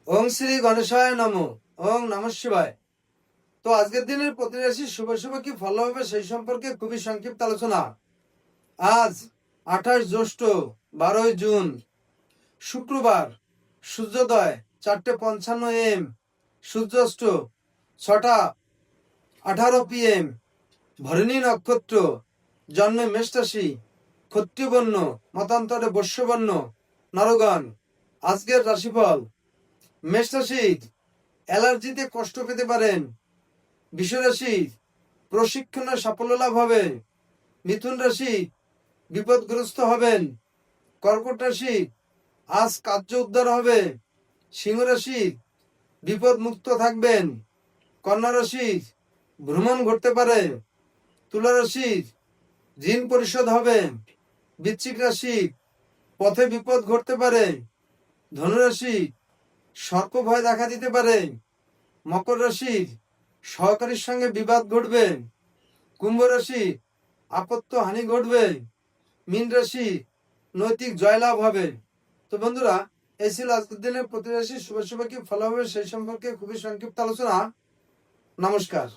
ওং শ্রী গণেশায় নমঃ। ওং নমঃ শিবায়। তো আজকের দিনের প্রতি রাশি শুভ শুভ কি ফল হবে সেই সম্পর্কে খুবই সংক্ষিপ্ত আলোচনা। আজ 28 জ্যৈষ্ঠ 12 জুন শুক্রবার, সূর্যোদয় 4:55 AM, সূর্যাস্ত 6:18 PM, ভরণী নক্ষত্র, জন্মে মেষ রাশি, ক্ষত্রিয় বর্ণ, মতান্তরে বৈশ্য বর্ণ, নরগণ। আজকের রাশিফল: মেষ রাশি অ্যালার্জিতে কষ্ট পেতে পারেন। বৃষ রাশি প্রশিক্ষণে সাফল্য লাভ হবে। মিথুন রাশি বিপদগ্রস্ত হবেন। কর্কট রাশি আজ কার্য উদ্ধার হবে। সিংহ রাশি বিপদ মুক্ত থাকবেন। কন্যা রাশি ভ্রমণ ঘটতে পারে। তুলা রাশি ঋণ পরিশোধ হবে। বৃশ্চিক রাশি পথে বিপদ ঘটতে পারে। ধনুরাশি সর্প ভয় দেখা দিতে পারে। মকর রাশি সহকারীর সঙ্গে বিবাদ ঘটবে। কুম্ভ রাশি আপত্ত হানি ঘটবে। মীন রাশি নৈতিক জয়লাভ হবে। তো বন্ধুরা, এই ছিল আজকের দিনের প্রতি রাশি শুভ শুভ কি ফল হবে সেই সম্পর্কে খুবই সংক্ষিপ্ত আলোচনা। নমস্কার।